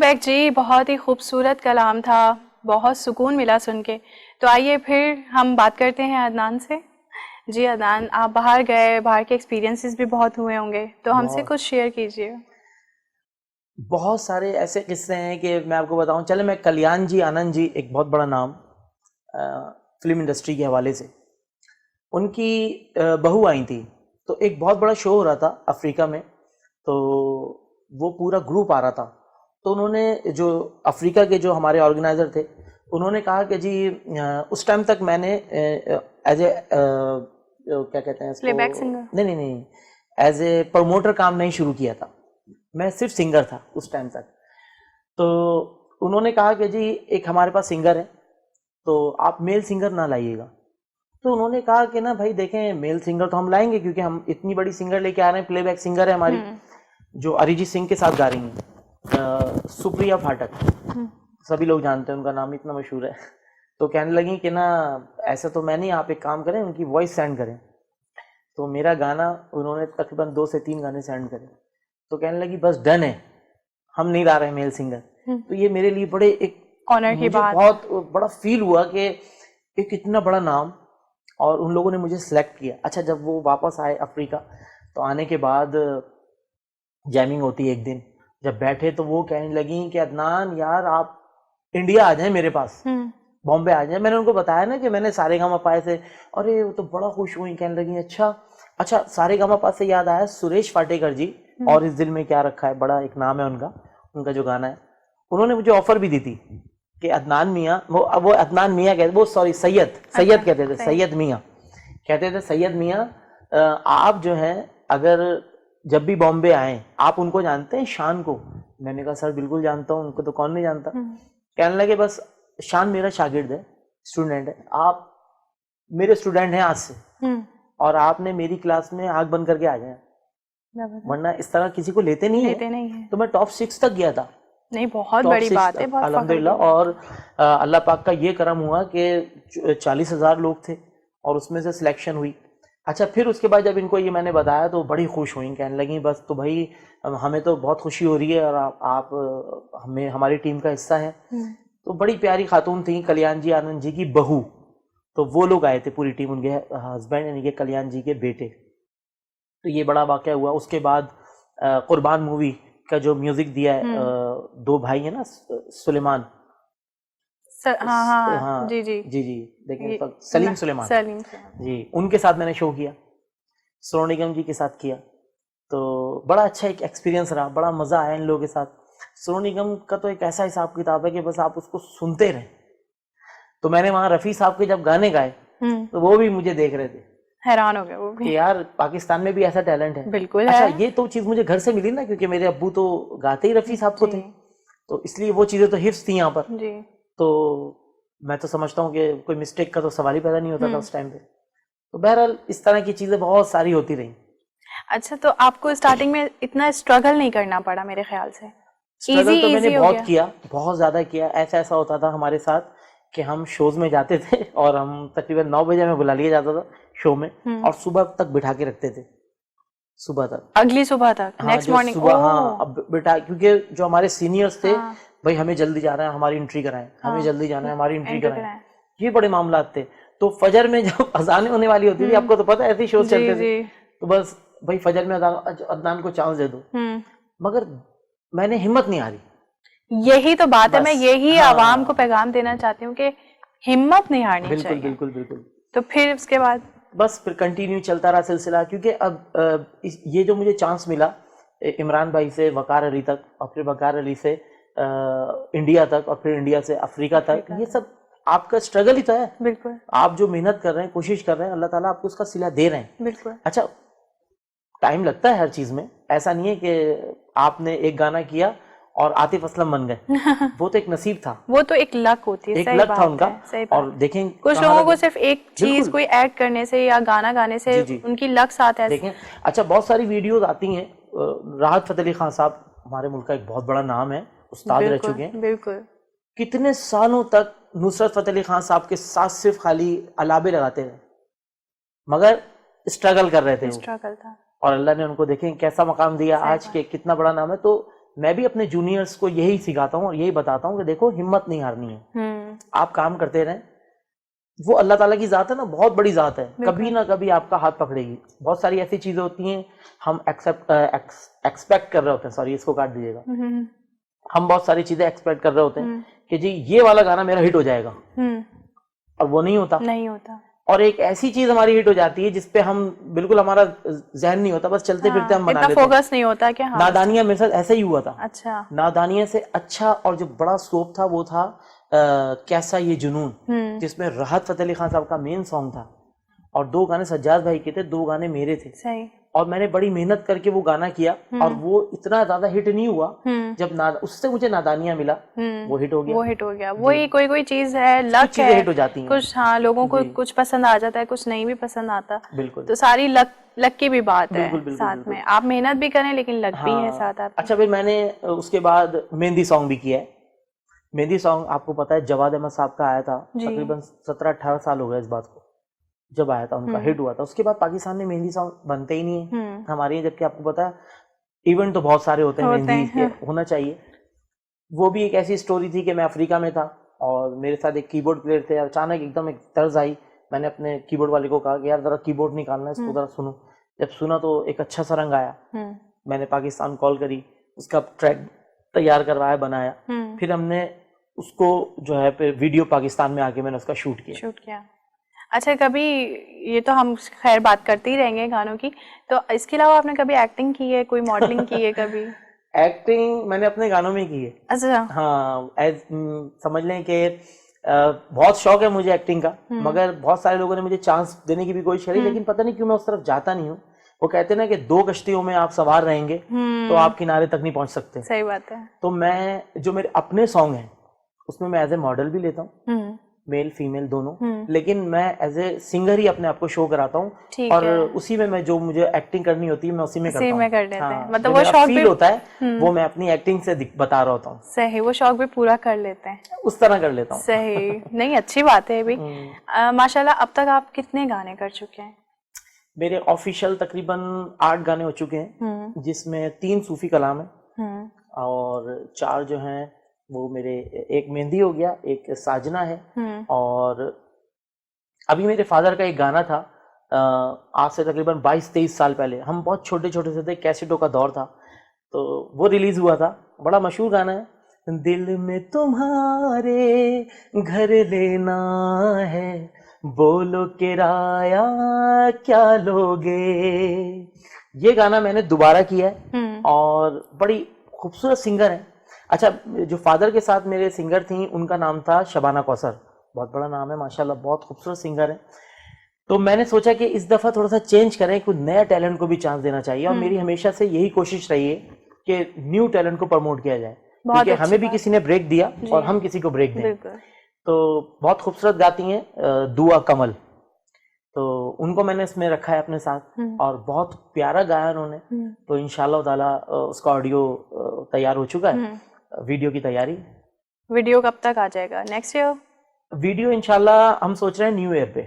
Back जी, बहुत ही खूबसूरत कलाम था, बहुत सुकून मिला सुन के। तो आइए फिर हम बात करते हैं अदनान से। जी अदनान, आप बाहर गए, बाहर के एक्सपीरियंसेस भी बहुत हुए होंगे, तो हमसे बहुत कुछ शेयर कीजिए। बहुत सारे ऐसे किस्से हैं कि मैं आपको बताऊं। चले, मैं कल्याण जी आनंद जी, एक बहुत बड़ा नाम फिल्म इंडस्ट्री के हवाले से, उनकी बहू आई थी। तो एक बहुत बड़ा शो हो रहा था अफ्रीका में। तो वो पूरा ग्रुप आ रहा था। तो उन्होंने, जो अफ्रीका के जो हमारे ऑर्गेनाइजर थे, उन्होंने कहा कि जी उस टाइम तक मैंने एज ए क्या कहते हैं इसको, प्लेबैक सिंगर। नहीं नहीं नहीं, एज ए प्रमोटर काम नहीं शुरू किया था। मैं सिर्फ सिंगर था उस टाइम तक। तो उन्होंने कहा कि जी एक हमारे पास सिंगर है, तो आप मेल सिंगर ना लाइएगा। तो उन्होंने कहा कि ना भाई देखें, मेल सिंगर तो हम लाएंगे क्योंकि हम इतनी बड़ी सिंगर लेके आ रहे हैं, प्लेबैक सिंगर है हमारी, हम्म। जो अरिजीत सिंह के साथ गा रही हैं, सुप्रिया फाटक। हम्म। सभी लोग जानते हैं, उनका नाम इतना मशहूर है। तो कहने लगी कि ना ऐसा तो मैं नहीं, आप एक काम करें, उनकी वॉइस सेंड करें। तो मेरा गाना उन्होंने तकरीबन 2 से 3 गाने सेंड करे। तो कहने लगी बस डन है, हम नहीं ला रहे मेल सिंगर। तो ये मेरे लिए बड़े एक, ऑनर की मुझे बात है। बहुत बड़ा फील हुआ कि एक इतना बड़ा नाम, और उन लोगों ने मुझे सिलेक्ट किया। अच्छा, जब वो वापस आए अफ्रीका, तो आने के बाद जैमिंग होती है एक दिन, जब बैठे तो वो कहने लगी कि अदनान यार, आप इंडिया आ जाएं मेरे पास, हम्म। बॉम्बे आ जाए। मैंने उनको बताया ना कि मैंने सारेगामापा से। अरे वो तो बड़ा खुश हुई, कहने लगी अच्छा अच्छा। सारेगामापा से याद आया, सुरेश फाटेकर जी, और इस दिल में क्या रखा है, बड़ा एक नाम है उनका, उनका जो गाना है, उन्होंने मुझे ऑफर भी दी थी कि अदनान मियाँ, वो अदनान मियाँ कहते, वो सॉरी सैयद अच्छा, सैयद कहते थे, सही। सैयद मियाँ कहते थे, सैयद मियाँ आप जो हैं, अगर जब भी बॉम्बे आए, आप उनको जानते हैं शान को? मैंने कहा सर बिल्कुल जानता हूँ, उनको तो कौन नहीं जानता। कहने लगे बस शान मेरा शागिर्द है, स्टूडेंट है, आप मेरे स्टूडेंट हैं आज से, और आपने मेरी क्लास में आंख बंद करके आ जाए, वरना इस तरह किसी को लेते नहीं लेते है। नहीं है। तो मैं टॉप 6 तक गया था, नहीं, बहुत टॉप बड़ी 6 बात है, तक बहुत फख्र की अल्हम्दुलिल्लाह। बात और है। अल्लाह पाक का ये करम हुआ कि 40,000 लोग थे और उसमें से सिलेक्शन हुई। अच्छा, फिर उसके बाद जब इनको ये मैंने बताया तो बड़ी खुश हुई, कहने लगी बस तो भाई हमें तो बहुत खुशी हो रही है, और आप हमें हमारी टीम का हिस्सा है। तो बड़ी प्यारी खातून थी, कल्याण जी आनंद जी की बहू। तो वो लोग आए थे, पूरी टीम, उनके हस्बैंड यानी कि कल्याण जी के बेटे। तो ये बड़ा वाक़या हुआ। उसके बाद कुर्बान मूवी का जो म्यूजिक दिया है, 2 भाई है ना, सुलेमान, हाँ हाँ हाँ, हाँ जी जी। जी जी, लेकिन ये सलीम सुलेमान सलीम से। जी, उनके साथ मैंने शो किया, सोनू निगम जी के साथ किया। तो बड़ा अच्छा एक एक्सपीरियंस रहा, बड़ा मज़ा आया इन लोगों के साथ। सोनू निगम का तो एक ऐसा हिसाब किताब है कि बस आप उसको सुनते रहें। तो मैंने वहाँ रफ़ी साहब के जब गाने गाए, तो वो भी मुझे देख रहे थे हैरान हो गए वो भी। कि यार पाकिस्तान में भी ऐसा टैलेंट है। बिल्कुल अच्छा, है। ये तो चीज़ मुझे घर से मिली ना, क्योंकि मेरे अब्बू तो गाते ही रफ़ी साहब को जी थे, तो इसलिए वो चीज़ें तो हिफ्स थी यहाँ पर। जी। तो मैं तो समझता हूँ कि कोई मिस्टेक का तो सवाल ही पैदा नहीं होता था उस टाइम पे। तो बहरहाल इस तरह की चीज़ें बहुत सारी होती रही। अच्छा, तो आपको स्टार्टिंग में इतना स्ट्रगल नहीं करना पड़ा मेरे ख्याल से, स्ट्रगल इजी तो मैंने इजी हो बहुत गया। किया, बहुत ज़्यादा किया। ऐसा ऐसा होता था हमारे साथ कि हम शोज़ में जाते थे, और हम तकरीबन 9 बजे हमें बुला लिया जाता था शो में, और सुबह तक बिठा के रखते थे, सुबह तक। अगली सुबह तक, हाँ, नेक्स्ट जो मॉर्निंग। सुबह, हाँ, ओह। अब बेटा, क्योंकि जो हमारे सीनियर्स थे, हाँ भाई हमें जल्दी जाना है, हमारी एंट्री कराएं, हमें हाँ, जल्दी जाना है, हमारी एंट्री एंटर कराएं। कराएं। ये बड़े मामलात थे। तो फजर में जब अजानें होने वाली होती थी, आपको तो पता है ऐसे ही शोज जी चलते थे, जी। तो बस भाई फजर में अदनान को चांस दे दो। मगर मैंने हिम्मत नहीं हारी, यही तो बात है, मैं बस। यही आवाम को हाँ, पैगाम देना चाहती हूँ कि हिम्मत नहीं हारनी बिल्कुल चाहिए। बिल्कुल बिल्कुल। तो फिर उसके बाद। बस फिर कंटिन्यू चलता रहा सिलसिला, क्योंकि अब ये जो मुझे चांस मिला, इमरान भाई से वकार अली तक, और फिर वकार अली से इंडिया तक, और फिर इंडिया से अफ्रीका तक, ये सब आपका स्ट्रगल ही तो है। बिल्कुल आप जो मेहनत कर रहे हैं, कोशिश कर रहे हैं, अल्लाह ताला आपको उसका सिला दे रहे हैं। बिल्कुल। अच्छा, टाइम लगता है हर चीज़ में, ऐसा नहीं है कि आपने एक गाना किया और आतिफ असलम बन गए। वो तो एक नसीब था, वो तो एक लक होती है, एक सही लक था बात उनका। है, सही और बात है। देखें कुछ कहाँ लोगों को रख, सिर्फ एक चीज बिल्कुल। कोई ऐड करने से या गाना गाने से जी जी, उनकी लक साथ है। देखें। अच्छा, बहुत सारी वीडियोस आती हैं। राहत फ़तेह अली खान साहब हमारे मुल्क का एक बहुत बड़ा नाम है, उस्ताद रह बिल्कुल चुके हैं। बिल्कुल। कितने सालों तक नुसरत फ़तेह अली खान साहब के साथ सिर्फ खाली अलाबे लगाते रहे, मगर स्ट्रगल कर रहे थे वो, स्ट्रगल था। और अल्लाह ने उनको देखें कैसा मकाम दिया सही आज के, बात। कितना बड़ा नाम है। तो मैं भी अपने जूनियर्स को यही सिखाता हूँ और यही बताता हूँ कि देखो हिम्मत नहीं हारनी है, आप काम करते रहें। वो अल्लाह ताला की जात है ना, बहुत बड़ी जात है, कभी ना कभी आपका हाथ पकड़ेगी। बहुत सारी ऐसी चीजें होती हैं हम एक्सपेक्ट कर रहे होते हैं, सॉरी इसको काट दीजिएगा, हम बहुत सारी चीजें एक्सपेक्ट कर रहे होते हैं कि जी ये वाला गाना मेरा हिट हो जाएगा, और वो नहीं होता। और एक ऐसी चीज हमारी हिट हो जाती है जिसपे हम बिल्कुल, हमारा जहन नहीं होता, बस चलते फिरते हम बना लेते हैं, फोकस नहीं होता कि नादानिया मेरे साथ ऐसा ही हुआ था। अच्छा। नादानिया से अच्छा और जो बड़ा स्कोप था वो था कैसा ये जुनून, जिसमें राहत फतेह अली खान साहब का मेन सॉन्ग था और 2 गाने सज्जाद भाई के थे, 2 गाने मेरे थे। सही। और मैंने बड़ी मेहनत करके वो गाना किया और वो इतना ज्यादा हिट नहीं हुआ। जब उससे मुझे नादानिया मिला, वो हिट हो गया। वही कोई चीज है, लक है, हिट हो जाती हैं कुछ। हाँ, लोगों को कुछ पसंद आ जाता है, कुछ नहीं भी पसंद आता। बिल्कुल। तो सारी लक की भी बात है। बिल्कुल, साथ में आप मेहनत भी करें लेकिन लक भी है साथ आपके। अच्छा, फिर मैंने उसके बाद मेहंदी सॉन्ग भी किया है। मेहंदी सॉन्ग आपको पता है जवाद अहमद साहब का आया था, तकरीबन 17-18 साल हो गए इस बात को, जब आया था उनका हिट हुआ था। उसके बाद पाकिस्तान में मेहंदी सॉन्ग बनते ही नहीं है हमारे यहाँ, जबकि आपको पता है इवेंट तो बहुत सारे होते हैं मेहंदी के, होना चाहिए। वो भी एक ऐसी स्टोरी थी कि मैं अफ्रीका में था और मेरे साथ एक कीबोर्ड प्लेयर थे। अचानक एकदम एक तर्ज आई, मैंने अपने कीबोर्ड वाले को कहा कि यार जरा कीबोर्ड निकालना है, इसको जरा सुनो। जब सुना तो एक अच्छा सा रंग आया। मैंने पाकिस्तान कॉल करी, उसका ट्रैक तैयार करवाया, बनाया। फिर हमने उसको जो है फिर वीडियो पाकिस्तान में आके मैंने उसका शूट किया। अच्छा, कभी, ये तो हम खैर बात करते ही रहेंगे गानों की, तो इसके अलावा आपने कभी एक्टिंग की है, कोई मॉडलिंग की है कभी? एक्टिंग मैंने अपने गानों में की है। अच्छा। हाँ, समझ लें कि बहुत शौक है मुझे एक्टिंग का, मगर बहुत सारे लोगों ने मुझे चांस देने की भी कोशिश करी, लेकिन पता नहीं क्यों मैं उस तरफ जाता नहीं हूँ। वो कहते हैं ना कि 2 कश्तियों में आप सवार रहेंगे तो आप किनारे तक नहीं पहुंच सकते। सही बात है। तो मैं जो मेरे अपने सॉन्ग हैं उसमें मैं एज ए मॉडल भी लेता हूँ, मेल फीमेल दोनों, लेकिन मैं एज ए सिंगर ही अपने आप को शो कराता हूँ और उसी में मैं जो मुझे एक्टिंग करनी होती है मैं उसी में करता हूँ। मतलब वो शौक फील होता है वो मैं अपनी एक्टिंग से बता रहा होता हूँ। सही, वो शौक भी पूरा कर लेते हैं, उस तरह कर लेता हूँ। सही। नहीं, अच्छी बात है भी। माशाल्लाह, अब तक आप कितने गाने कर चुके हैं? मेरे ऑफिशियल तकरीबन 8 गाने हो चुके हैं, जिसमें 3 सूफी कलाम है और 4 जो हैं वो मेरे, एक मेहंदी हो गया, एक साजना है, और अभी मेरे फादर का एक गाना था आज से तकरीबन 22-23 साल पहले, हम बहुत छोटे छोटे से थे, कैसेटों का दौर था, तो वो रिलीज हुआ था, बड़ा मशहूर गाना है, दिल में तुम्हारे घर लेना है, बोलो किराया क्या लोगे। ये गाना मैंने दोबारा किया है और बड़ी खूबसूरत सिंगर है। अच्छा, जो फादर के साथ मेरे सिंगर थी उनका नाम था शबाना कौसर, बहुत बड़ा नाम है माशाल्लाह, बहुत खूबसूरत सिंगर है। तो मैंने सोचा कि इस दफा थोड़ा सा चेंज करें, कुछ नया टैलेंट को भी चांस देना चाहिए, और मेरी हमेशा से यही कोशिश रही है कि न्यू टैलेंट को प्रमोट किया जाए, क्योंकि हमें भी किसी ने ब्रेक दिया और हम किसी को ब्रेक दें। तो बहुत खूबसूरत गाती हैं दुआ कमल, तो उनको मैंने इसमें रखा है अपने साथ और बहुत प्यारा गाया उन्होंने। तो इंशाल्लाह ताला उसका ऑडियो तैयार हो चुका है, वीडियो की तैयारी। वीडियो कब तक आ जाएगा? Next year? वीडियो इंशाल्लाह हम सोच रहे हैं न्यू ईयर पे।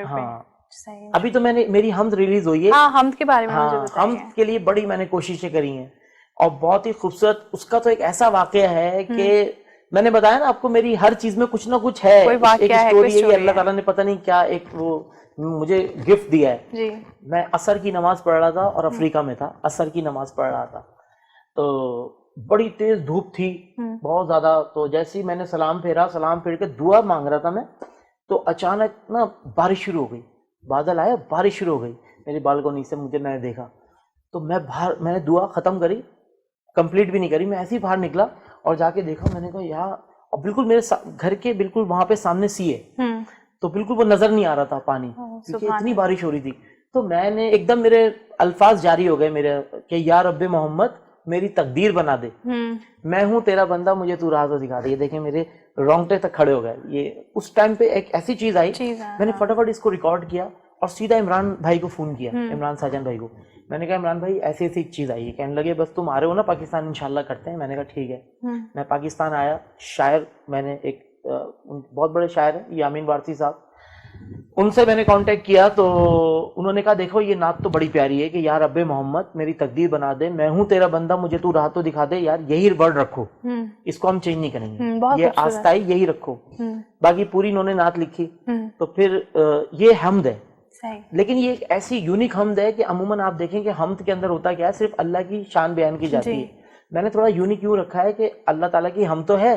हाँ, सही। अभी तो मेरी हमद रिलीज हुई है। हाँ, हमद के बारे में मुझे बताइए। हमद के लिए बड़ी मैंने कोशिशें करी हैं और बहुत ही खूबसूरत उसका तो एक ऐसा वाकया है कि मैंने बताया ना आपको, मेरी हर चीज में कुछ ना कुछ है, कोई एक स्टोरी है, अल्लाह ताला ने पता नहीं क्या एक वो मुझे गिफ्ट दिया है जी। मैं असर की नमाज पढ़ रहा था और अफ्रीका में था, असर की नमाज पढ़ रहा था, तो बड़ी तेज धूप थी बहुत ज्यादा। तो जैसे ही मैंने सलाम फेर के दुआ मांग रहा था मैं, तो अचानक ना बारिश शुरू हो गई, बादल आया, बारिश शुरू हो गई मेरी बालकोनी से, मैंने देखा तो मैंने दुआ खत्म करी, कंप्लीट भी नहीं करी, मैं ऐसे ही बाहर निकला और जाके देखा, मैंने कहा यार, और बिल्कुल मेरे घर के बिल्कुल वहां पे सामने सी है, तो बिल्कुल वो नजर नहीं आ रहा था पानी, क्योंकि इतनी बारिश हो रही थी। तो मैंने एकदम, मेरे अल्फाज जारी हो गए मेरे कि या रब्बे मोहम्मद मेरी तकदीर बना दे, मैं हूं तेरा बंदा, मुझे तू राह तो दिखा दे। ये देखें मेरे रोंगटे तक खड़े हो गए। ये उस टाइम पे एक ऐसी चीज आई, मैंने फटाफट इसको रिकॉर्ड किया और सीधा इमरान भाई को फोन किया, इमरान साजन भाई को। मैंने कहा इमरान भाई ऐसी ऐसी चीज आई है, कहने लगे बस तुम आ रहे हो ना पाकिस्तान, इंशाल्लाह करते हैं। मैंने कहा ठीक है। मैं पाकिस्तान आया, शायर मैंने एक बहुत बड़े शायर है यामीन वारसी साहब, उनसे मैंने कांटेक्ट किया तो उन्होंने कहा देखो ये नात तो बड़ी प्यारी है कि यार रब्बे मोहम्मद मेरी तकदीर बना दे, मैं हूं तेरा बंदा, मुझे तू राह तो दिखा दे यार, यही वर्ड रखो, इसको हम चेंज नहीं करेंगे, बहुत ये खूबसूरत। आस्ताई यही रखो। बाकी पूरी इन्होंने नात लिखी। तो फिर ये हमद है, सही। लेकिन ये एक ऐसी यूनिक हमद है कि अमूमन आप देखें कि हमद के अंदर होता क्या है, सिर्फ अल्लाह की शान बयान की जाती है। मैंने थोड़ा यूनिक यूं रखा है कि अल्लाह ताला की हम तो है,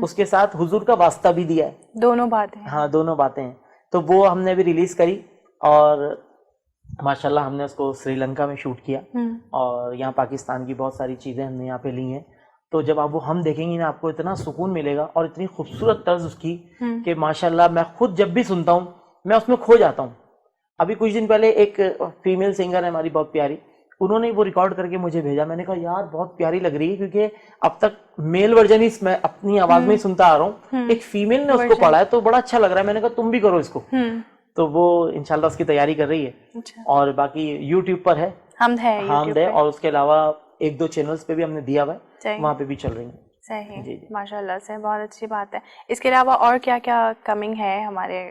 उसके साथ हुजूर का वास्ता भी दिया है, दोनों बातें। हाँ दोनों बातें हैं। तो वो हमने भी रिलीज करी और माशाल्लाह हमने उसको श्रीलंका में शूट किया और यहाँ पाकिस्तान की बहुत सारी चीज़ें हमने यहाँ पे ली हैं। तो जब आप वो हम देखेंगी ना आपको इतना सुकून मिलेगा और इतनी खूबसूरत तर्ज उसकी कि माशाल्लाह मैं खुद जब भी सुनता हूँ मैं उसमें खो जाता हूँ। अभी कुछ दिन पहले एक फीमेल सिंगर है हमारी बहुत प्यारी, उन्होंने वो रिकॉर्ड करके मुझे भेजा, मैंने कहा यार बहुत प्यारी लग रही है, क्योंकि अब तक मेल वर्जन ही मैं अपनी आवाज में ही सुनता आ रहा हूँ, एक फीमेल ने उसको पढ़ा है तो बड़ा अच्छा लग रहा है, मैंने कहा तुम भी करो इसको। तो वो इंशाल्लाह उसकी तैयारी कर रही है। अच्छा। और बाकी यूट्यूब पर है, हमद है, हमद है, और उसके अलावा एक दो चैनल्स पे भी हमने दिया हुआ है, वहाँ पे भी चल रही है। सही, जी, जी। माशाल्लाह से, बहुत अच्छी बात है। इसके अलावा और क्या क्या कमिंग है हमारे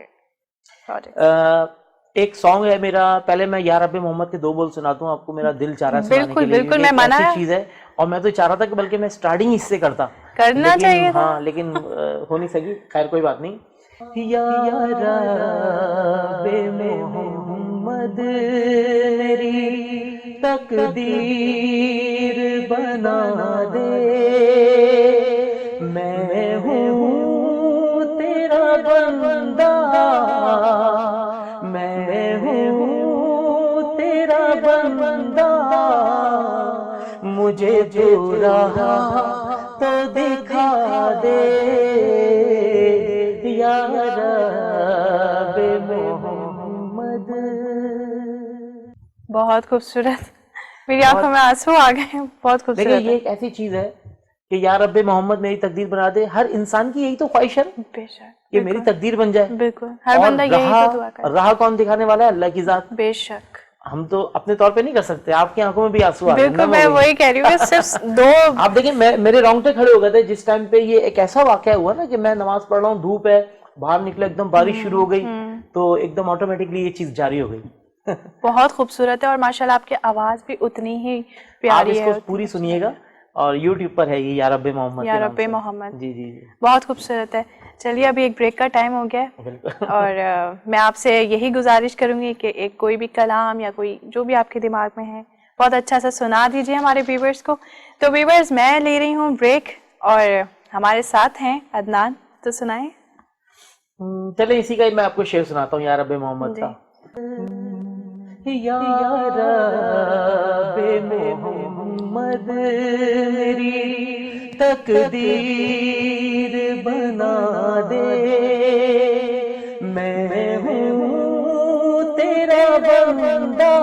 प्रोजेक्ट? एक सॉन्ग है मेरा, पहले मैं या रब्बे मोहम्मद के दो बोल सुनाता हूँ आपको, मेरा दिल चाह रहा है सुनाने के लिए, बिल्कुल मैं मना ऐसी चीज है और मैं तो चाह रहा था कि बल्कि मैं स्टार्टिंग इससे करता, करना चाहिए था। हाँ लेकिन हो नहीं सकी, खैर कोई बात नहीं। या रब्बे मोहम्मद मेरी तकदीर बना दे, मैं हूँ तेरा बंदा, मैं हूँ तेरा बंदा, मुझे जो राह तो दिखा दे, या रब्बे मोहम्मद। बहुत खूबसूरत, मेरी आंखों में आंसू आ गए, बहुत खूबसूरत। देखिए ये एक ऐसी चीज है कि या रब्बे मोहम्मद मेरी तकदीर बना दे, हर इंसान की यही तो ख्वाहिश है बेशक कि मेरी तकदीर बन जाए। बिल्कुल, हर बंदा यही तो दुआ करता है। राह कौन दिखाने वाला है? अल्लाह की जात। बेशक हम तो अपने तौर पे नहीं कर सकते, आपकी आंखों में भी आंसू आ गए। बिल्कुल, मैं वही कह रही हूँ, सिर्फ दो आप देखिए मेरे रोंगटे खड़े हो गए थे जिस टाइम पे ये एक ऐसा वाकया हुआ ना कि मैं नमाज पढ़ रहा हूँ, धूप है, बाहर निकले एकदम बारिश शुरू हो गई, तो एकदम ऑटोमेटिकली ये चीज जारी हो गई। बहुत खूबसूरत है और माशाल्लाह आपकी आवाज भी उतनी ही प्यारी है। आप इसको पूरी सुनिएगा और YouTube पर है ये या रब्बे मोहम्मद, या रब्बे मोहम्मद। जी जी जी, बहुत खूबसूरत है। चलिए अभी एक ब्रेक का टाइम हो गया है और मैं आपसे यही गुजारिश करूंगी कि एक कोई भी कलाम या कोई जो भी आपके दिमाग में है बहुत अच्छा सा सुना दीजिए हमारे व्यूवर्स को। तो व्यूवर्स मैं ले रही हूँ ब्रेक और हमारे साथ हैं अदनान, तो सुनाएं। चले इसी का ही मैं आपको शेर सुनाता हूँ या रब्बे मोहम्मद का। या रब्बे मोहम्मद मेरी तकदीर बना दे, मैं हूँ तेरा बंदा,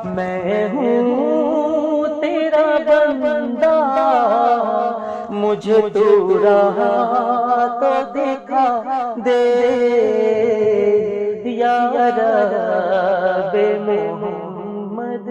मैं हूँ तेरा बंदा, मुझे तू राह तो दिखा दे, या रब्बे मोहम्मद।